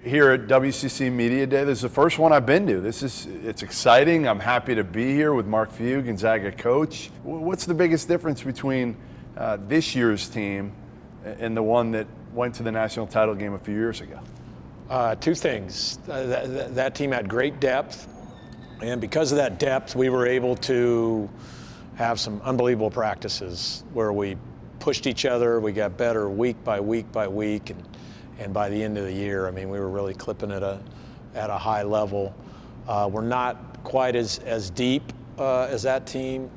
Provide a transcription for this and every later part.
here at WCC Media Day. This is the first one I've been to. It's exciting. I'm happy to be here with Mark Few, Gonzaga coach. What's the biggest difference between this year's team and the one that went to the national title game a few years ago? Two things. That team had great depth, and because of that depth, we were able to have some unbelievable practices where we pushed each other. We got better week by week by week, and by the end of the year, I mean, we were really clipping at a high level. We're not quite as deep as that team.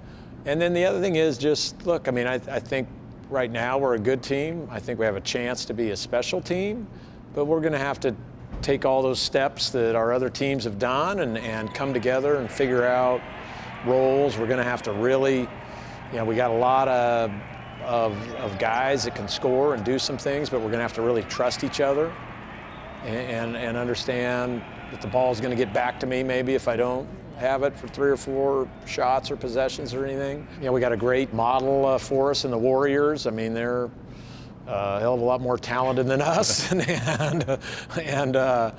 And then the other thing is just, look, I mean, I think right now we're a good team. I think we have a chance to be a special team, but we're going to have to take all those steps that our other teams have done and come together and figure out roles. We're going to have to really, we got a lot of guys that can score and do some things, but we're going to have to really trust each other and understand that the ball is going to get back to me maybe if I don't have it for 3 or 4 shots or possessions or anything. We got a great model for us in the Warriors. I mean, they're a hell of a lot more talented than us, and the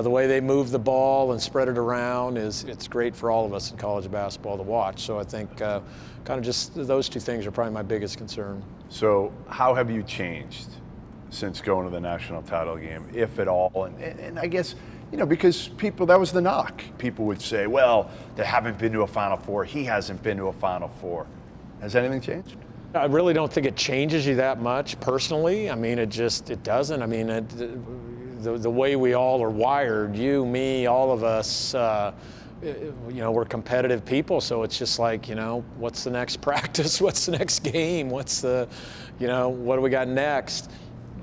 way they move the ball and spread it around it's great for all of us in college basketball to watch. So I think kind of just those two things are probably my biggest concern. So how have you changed since going to the national title game, if at all? And I guess, because that was the knock. People would say, well, they haven't been to a Final Four. He hasn't been to a Final Four. Has anything changed? I really don't think it changes you that much personally. I mean, it doesn't. I mean, the way we all are wired, you, me, all of us, we're competitive people. So it's just like, what's the next practice? What's the next game? What's what do we got next?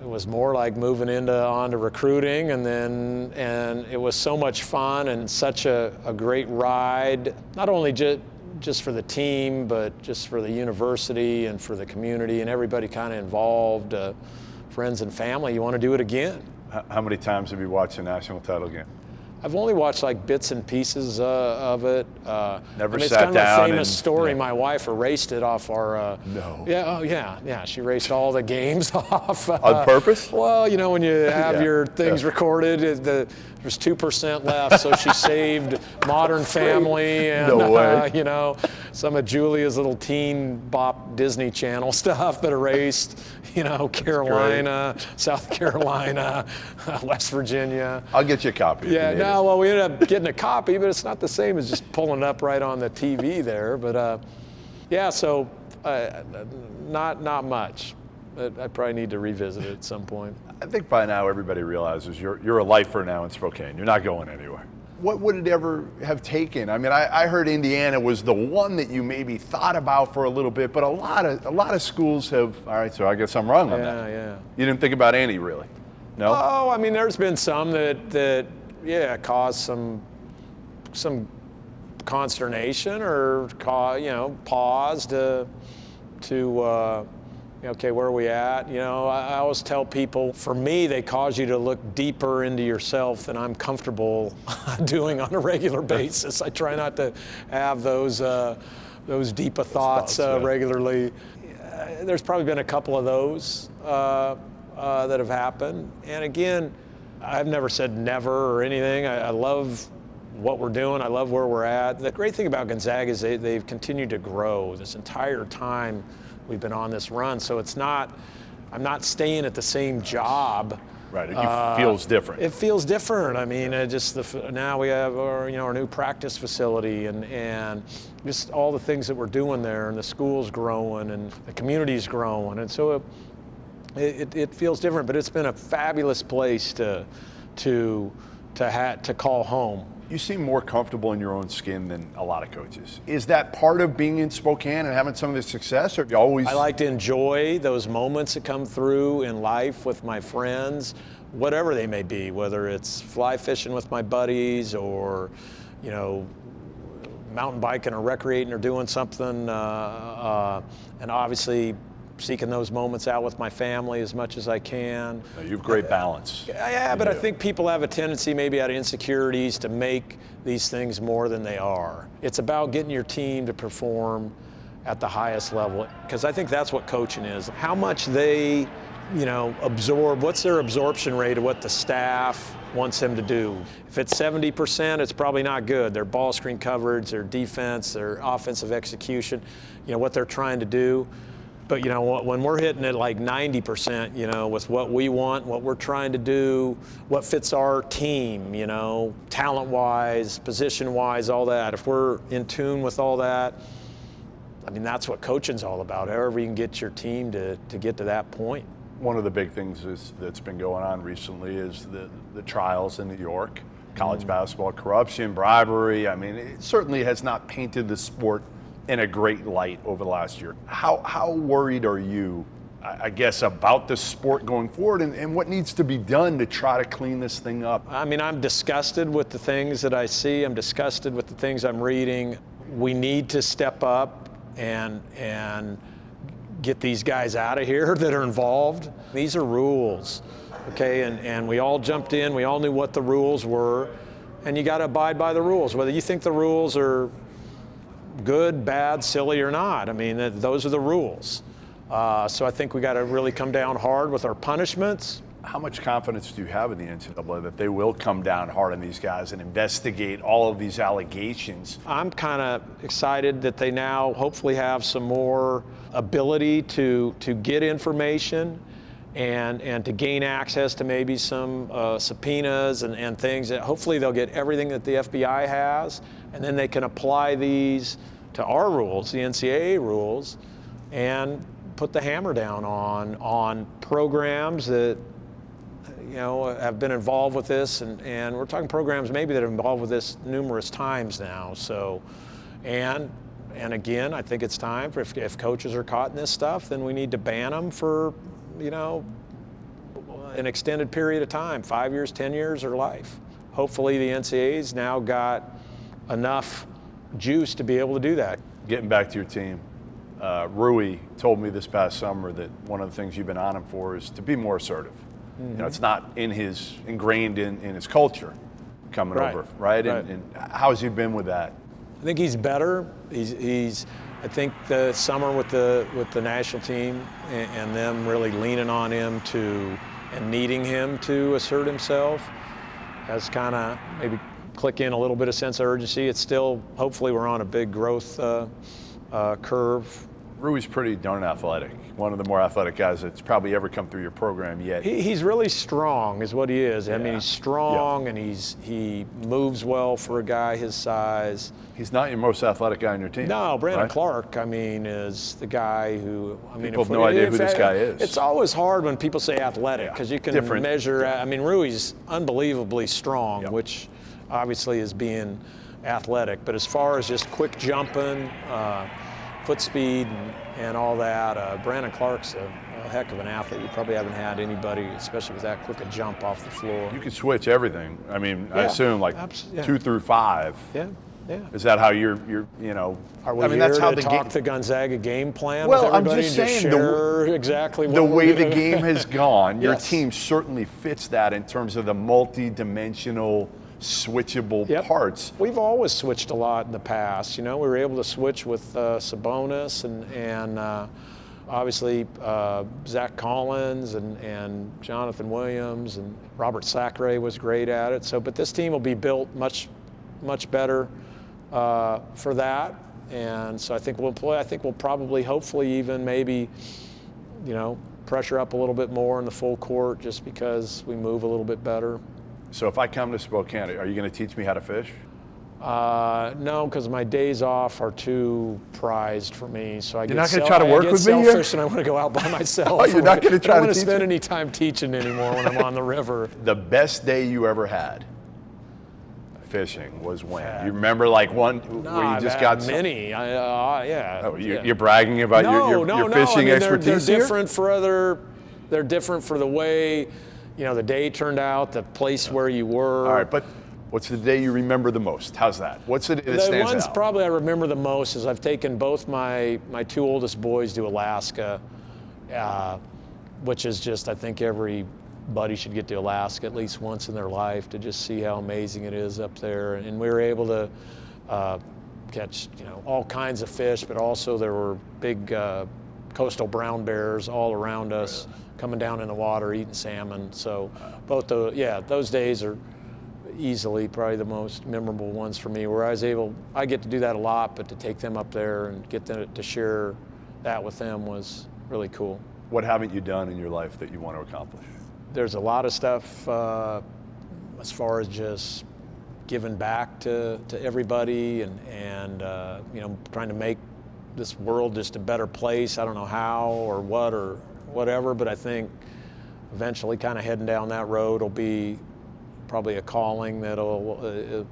It was more like moving on to recruiting, and it was so much fun and such a great ride, not only just for the team, but just for the university and for the community and everybody kind of involved, friends and family. You want to do it again. How many times have you watched a national title game? I've only watched like bits and pieces of it. Never it's sat kind of down. A famous story. Yeah. My wife erased it off our. No. Yeah. Oh yeah. She erased all the games off. On purpose? Well, when you have your things recorded, there's 2% left, so she saved Modern Family and no way. Some of Julia's little teen bop Disney Channel stuff, but erased. Carolina, South Carolina, West Virginia. I'll get you a copy. Yeah, no, well, we ended up getting a copy, but it's not the same as just pulling it up right on the TV there. But so not much. I probably need to revisit it at some point. I think by now everybody realizes you're a lifer now in Spokane. You're not going anywhere. What would it ever have taken? I mean, I heard Indiana was the one that you maybe thought about for a little bit, but a lot of schools have. All right, so I guess I'm wrong on that. Yeah. You didn't think about any, really? No. Oh, I mean, there's been some that caused some consternation or pause to okay, where are we at? I always tell people, for me, they cause you to look deeper into yourself than I'm comfortable doing on a regular basis. I try not to have those deeper thoughts regularly. There's probably been a couple of those that have happened. And again, I've never said never or anything. I love what we're doing. I love where we're at. The great thing about Gonzaga is they've continued to grow this entire time we've been on this run. So I'm not staying at the same job. Right, it feels different. It feels different. I mean, now we have our new practice facility and just all the things that we're doing there, and the school's growing and the community's growing, and so it feels different. But it's been a fabulous place to call home. You seem more comfortable in your own skin than a lot of coaches. Is that part of being in Spokane and having some of the success, or you always? I like to enjoy those moments that come through in life with my friends, whatever they may be, whether it's fly fishing with my buddies or, mountain biking or recreating or doing something, and obviously seeking those moments out with my family as much as I can. You have great balance. Yeah, but I think people have a tendency, maybe out of insecurities, to make these things more than they are. It's about getting your team to perform at the highest level, because I think that's what coaching is. How much they absorb, what's their absorption rate of what the staff wants them to do. If it's 70%, it's probably not good. Their ball screen coverage, their defense, their offensive execution, what they're trying to do. But when we're hitting it like 90%, with what we want, what we're trying to do, what fits our team, talent-wise, position-wise, all that. If we're in tune with all that, that's what coaching's all about. However you can get your team to get to that point. One of the big things that's been going on recently is the trials in New York, college basketball, corruption, bribery. It certainly has not painted the sport in a great light over the last year. How worried are you, I guess, about the sport going forward and what needs to be done to try to clean this thing up? I'm disgusted with the things that I see. I'm disgusted with the things I'm reading. We need to step up and get these guys out of here that are involved. These are rules, okay? And we all jumped in, we all knew what the rules were, and you gotta abide by the rules, whether you think the rules are good, bad, silly or not. Those are the rules. So I think we gotta really come down hard with our punishments. How much confidence do you have in the NCAA that they will come down hard on these guys and investigate all of these allegations? I'm kind of excited that they now hopefully have some more ability to get information and to gain access to maybe some subpoenas and things. That hopefully they'll get everything that the FBI has, and then they can apply these to our rules, the NCAA rules, and put the hammer down on programs that have been involved with this, and we're talking programs maybe that are involved with this numerous times now. So, and again, I think it's time for if coaches are caught in this stuff, then we need to ban them for, an extended period of time, 5 years, 10 years, or life. Hopefully the NCAA's now got enough juice to be able to do that. Getting back to your team, Rui told me this past summer that one of the things you've been on him for is to be more assertive. It's not ingrained in his culture coming over, right? And how has he been with that? I think he's better. I think the summer with the national team and them really leaning on him and needing him to assert himself has kind of maybe click in a little bit of sense of urgency. It's still, hopefully we're on a big growth curve. Rui's pretty darn athletic. One of the more athletic guys that's probably ever come through your program yet. He's really strong is what he is. He's strong and he moves well for a guy his size. He's not your most athletic guy on your team. No, Brandon Clark, is the guy who, people have no idea who this guy is. It's always hard when people say athletic because you can measure, Rui's unbelievably strong, which obviously is being athletic. But as far as just quick jumping, foot speed and all that, Brandon Clark's a heck of an athlete. You probably haven't had anybody, especially with that quick a jump off the floor. You can switch everything. I assume like 2 through 5. Yeah. Is that how you're Are we here that's how to the talk the Gonzaga game plan well, with everybody? I'm just saying exactly what the way the game has gone, your team certainly fits that in terms of the multi-dimensional switchable parts. We've always switched a lot in the past. We were able to switch with Sabonis and obviously Zach Collins and Jonathan Williams, and Robert Sacre was great at it. So, but this team will be built much better for that. And so I think we'll probably, hopefully even maybe, pressure up a little bit more in the full court just because we move a little bit better. So if I come to Spokane, are you going to teach me how to fish? No, because my days off are too prized for me. So You're not going to try to work with me here? Selfish, and I want to go out by myself. Oh, you're not going to try to teach me? I don't want to spend any time teaching anymore when I'm on the river. The best day you ever had fishing was when? You remember one where you just got many? Yeah. Oh, you're bragging about your fishing expertise They're different They're different for the way the day turned out, the place where you were. All right, but what's the day you remember the most? How's that? What's the day that stands out? The ones probably I remember the most is I've taken both my 2 oldest boys to Alaska, which is just, I think everybody should get to Alaska at least once in their life to just see how amazing it is up there. And we were able to catch all kinds of fish, but also there were big coastal brown bears all around us, coming down in the water, eating salmon. So those days are easily probably the most memorable ones for me, where I get to do that a lot, but to take them up there and get them to share that with them was really cool. What haven't you done in your life that you want to accomplish? There's a lot of stuff as far as just giving back to everybody and trying to make this world just a better place. I don't know how or what or whatever, but I think eventually kind of heading down that road will be probably a calling it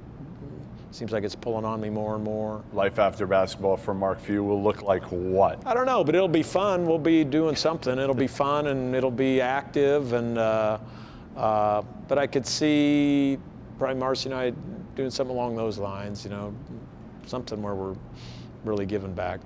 seems like it's pulling on me more and more. Life after basketball for Mark Few will look like what? I don't know, but it'll be fun. We'll be doing something. It'll be fun and it'll be active, and but I could see probably Marcy and I doing something along those lines, something where we're really giving back.